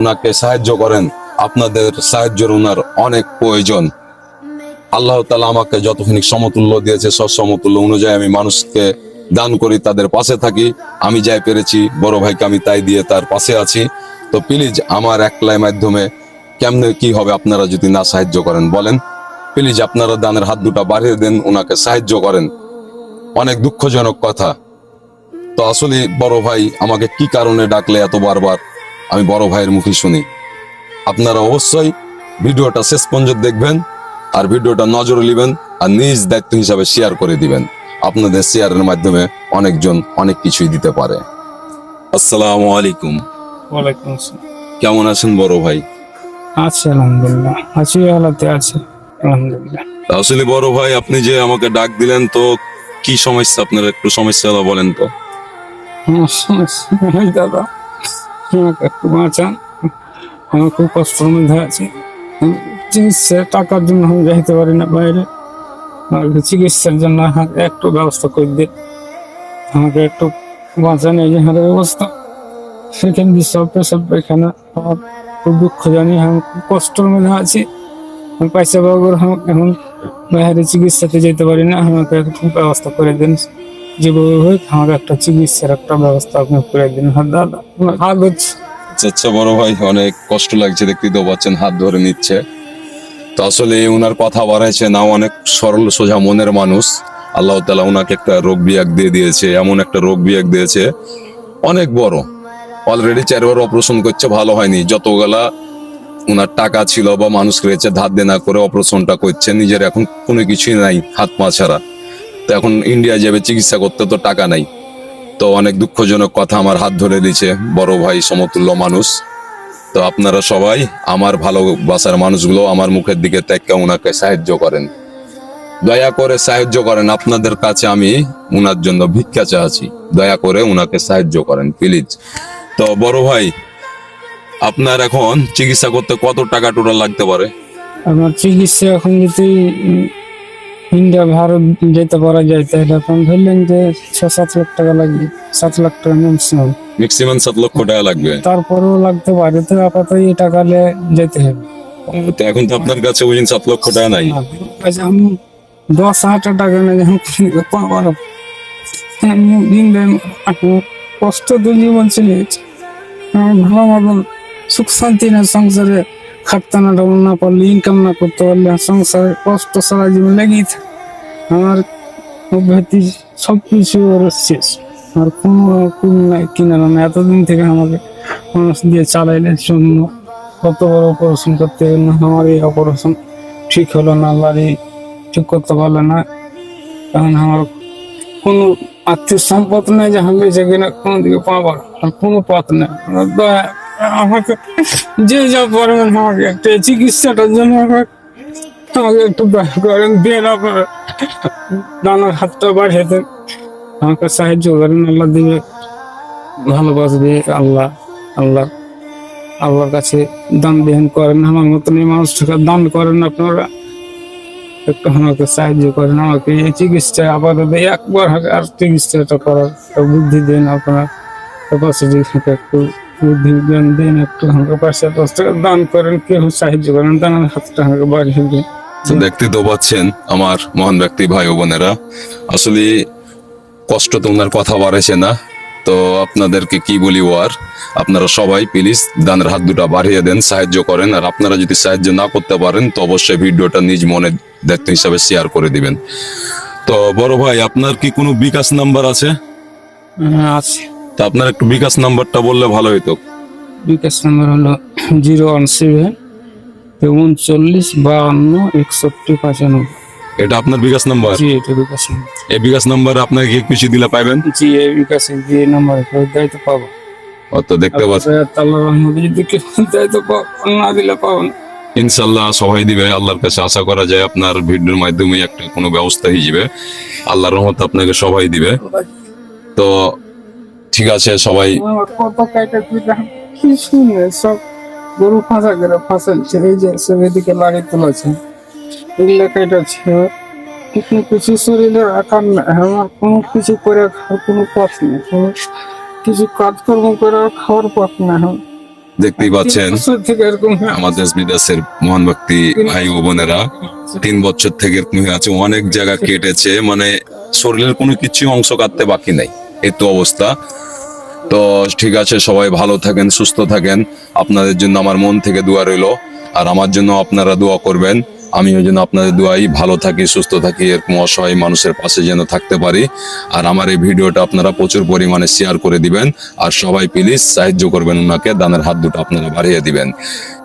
ওনাকে সাহায্য করেন, আপনাদের সাহায্যের ওনার অনেক প্রয়োজন। আল্লাহ তাআলা আমাকে যতখানি সমতুল্য দিয়েছে, সমতুল্য অনুযায়ী আমি মানুষকে দান করি, তাদের পাশে থাকি। আমি যাই পেরেছি বড় ভাইকে আমি তাই দিয়ে তার পাশে আছি। তো প্লিজ আমার একলাই মাধ্যমে কেমনে কি হবে আপনারা যদি না সাহায্য করেন বলেন। প্লিজ আপনারা দানের হাত দুটা বাড়িয়ে দেন, ওনাকে সাহায্য করেন। অনেক দুঃখজনক কথা। তো আসলে বড় ভাই আমাকে কি কারণে ডাকলে এত বারবার, আমি বড় ভাইয়ের মুখে শুনি। আপনারা অবশ্যই ভিডিওটা শেষ পর্যন্ত দেখবেন আর ভিডিওটা নজরে নেবেন আর নিজ দায়িত্ব হিসাবে শেয়ার করে দিবেন। আপনাদের শেয়ারের মাধ্যমে অনেকজন অনেক কিছুই দিতে পারে। আসসালামু আলাইকুম। ওয়ালাইকুম আসসালাম। কেমন আছেন বড় ভাই? আছি আলহামদুলিল্লাহ, আছি হালাতে আছি আলহামদুলিল্লাহ। আসলে বড় ভাই আপনি যে আমাকে ডাক দিলেন, তো কি সমস্যা আপনার, একটু সমস্যাটা বলেন তো। আমার সমস্যা নাই দাদা, আমাকে একটু বাঁচান। আমি খুব কষ্টের মধ্যে আছি। চিকিৎসা টাকার জন্য আমি যাইতে পারি না বাইরে। আমাকে চিকিৎসার জন্য একটু ব্যবস্থা করে দিন, আমাকে একটু বাঁচান। এই যে হাতের অবস্থা, সেখানে সব পেশাব পায়খানা, আমার খুব দুঃখ জানি, আমি খুব কষ্টের মধ্যে আছি। আমি পয়সা বাবুর এখন বাইরে চিকিৎসাতে যেতে পারি না, আমাকে একটু ব্যবস্থা করে দিন। যেভাবে হোক আমাকে একটা চিকিৎসার একটা ব্যবস্থা আপনি করে দিন। দাদা আমার হাত হচ্ছে। আচ্ছা বড় ভাই, অনেক কষ্ট লাগছে, দেখতেই তো পাচ্ছেন হাত ধরে নিচ্ছে। তো আসলে ওনার কথা বাড়াইছে না, অনেক সরল সোজা মনের মানুষ। আল্লাহ তাআলা ওনাকে একটা রোগ বিয়াক দিয়ে দিয়েছে, এমন একটা রোগ বিয়াক দিয়েছে অনেক বড়। অলরেডি 4বার অপারেশন করছে, ভালো হয়নি। যতগুলা ওনার টাকা ছিল বা মানুষ রয়েছে ধার দেনা করে অপারেশনটা করছে, নিজের এখন কোনো কিছুই নাই হাত পা ছাড়া। তো এখন ইন্ডিয়া যাবে চিকিৎসা করতে, তো টাকা নাই। তো অনেক দুঃখজনক কথা, আমার হাত ধরে দিয়েছে বড় ভাই সমতুল্য মানুষ। তো আপনারা সবাই আমার ভালোবাসার মানুষগুলো আমার মুখের দিকে তাকিয়ে ওনাকে সাহায্য করেন, দয়া করে সাহায্য করেন। আপনাদের কাছে আমি ওনার জন্য ভিক্ষা চাচ্ছি, দয়া করে ওনাকে সাহায্য করেন প্লিজ। তো বড় ভাই, আপনার এখন চিকিৎসা করতে কত টাকা টোটাল লাগতে পারে? আমার চিকিৎসা এখন যদি ইন্ডিয়া ভারত যেতে পারা যায় তাহলে এখন ধরলেন যে 6-7 লাখ টাকা লাগবে, 7 লাখ টাকা ম্যাক্সিমাম। ম্যাক্সিমাম 7 লক্ষ টাকা লাগবে। তারপরেও লাগতে পারে, তো আপাতত এই টাকা নিয়ে যেতে হবে। তো এখন তো আপনার কাছে ওই 7 লক্ষ টাকা নাই। আচ্ছা, আমি 10,000 টাকা নেই, পাবো কষ্ট তো জীবন চলে গেছে। ভালো মতন সুখ শান্তি না সংসারে, খাটতে না পারলে, ইনকাম না করতে পারলে সংসারে কষ্ট সারা জীবন লেগেই থাকে। আমার অভ্যাতি সবকিছু ওর শেষ, আর কোনো নাই কিনারা না। এতদিন থেকে আমাকে মানুষ দিয়ে চালাইলে জন্য কত বড় অপারেশন করতে গেল, আমার এই অপারেশন ঠিক হলো না, আল্লাহরই ঠিক করতে পারলো না। কারণ আমার কোনো আর্থিক সম্পদ নেই যে আমি বেঁচে কিনা কোনো দিকে পাবো, আর কোনো পথ নেই। আমাকে যে যা পারবেন আমাকে একটা চিকিৎসাটার জন্য আমাকে একটু দয়া করেন, দেন আপনারা দানার হাতটা বাড়িয়ে দেন, আমাকে সাহায্য করেন। আল্লাহ দিবে, ভালোবাসবে আল্লাহ। আল্লাহ আল্লাহর কাছে দান দেন করেন, আমার মতন এই মানুষটাকে দান করেন আপনারা। একটু আমাকে সাহায্য করেন, আমাকে এই চিকিৎসা আপাতত একবার আর চিকিৎসাটা করার বুদ্ধি দেন আপনারা। ক্যাপাসিটি একটু বুদ্ধি জ্ঞান দেন, একটু আমাকে 5-10 টাকা দান করেন, কেউ সাহায্য করেন, দানের হাতটা আমাকে বাড়িয়ে দেন। দেখতে তো পাচ্ছেন আমার মহান ব্যক্তি ভাই ও বোনেরা, আসলে কষ্ট তো ওনার কথা বাড়াইছে না। তো আপনাদেরকে কি বলি, আর আপনারা সবাই প্লিজ দানের হাত দুটা বাড়িয়ে দেন, সাহায্য করেন। আর আপনারা যদি সাহায্য না করতে পারেন তো অবশ্যই ভিডিওটা নিজ মনে দায়িত্ব হিসাবে শেয়ার করে দিবেন। তো বড় ভাই, আপনার কি কোনো বিকাশ নাম্বার আছে? আছে। তা আপনার একটু বিকাশ নাম্বারটা বললে ভালো হতো। বিকাশ নাম্বার হলো 017 39 52 61 95। এটা আপনার বিকাশ নাম্বার? জি, এটা বিকাশ নাম্বার। এই বিকাশ নাম্বারে আপনাকে কি কিছু দিলে পাইবেন? জি, এই বিকাশে যে নাম্বারে দায়িত্ব পাবো। তো দেখতে পাচ্ছেন আল্লাহর রহমতে যদি কেউ দায়িত্ব পাবো, না দিলে পাবো না। ইনশাল্লাহ সবাই দিবে। আল্লাহর কাছে আশা করা যায় আপনার ভিডিওর মাধ্যমে একটা কোনো ব্যবস্থা হয়ে যাবে। আল্লাহর রহমত আপনাকে সবাই দিবে। তো ঠিক আছে, সবাই আমার কত কাইটা দিলাম, কি শুনে সব গরু ফাঁসা করে ফাঁসাচ্ছে। এই যে সব এদিকে লাড়ি তুলেছে, এগুলো কাইটাছে। কোনো কিছু শরীরের আকার নেই, আমার কোনো কিছু করে খাওয়ার কোনো পথ নেই, কোনো কিছু কাজকর্ম করে খাওয়ার পথ নেই। দেখতেই পাচ্ছেন বছর থেকে এরকম হয়ে আমার দেশ বিদেশের মহান ব্যক্তি ভাই ও বোনেরা 3 বছর থেকে এরকম হয়ে আছে, অনেক জায়গা কেটেছে, মানে শরীরের কোনো কিছু অংশ কাটতে বাকি নাই, এই তো অবস্থা। তো ঠিক আছে, সবাই ভালো থাকেন, সুস্থ থাকেন। আপনাদের জন্য আমার মন থেকে দোয়া রইলো, আর আমার জন্য আপনারা দোয়া করবেন। আমি ওই জন্য আপনাদের দোয়াই ভালো থাকি, সুস্থ থাকি, এরকম অসহায় মানুষের পাশে যেন থাকতে পারি। আর আমার এই ভিডিওটা আপনারা প্রচুর পরিমাণে শেয়ার করে দিবেন, আর সবাই প্লিজ সাহায্য করবেন ওনাকে, দানের হাত দুটো আপনারা বাড়িয়ে দিবেন।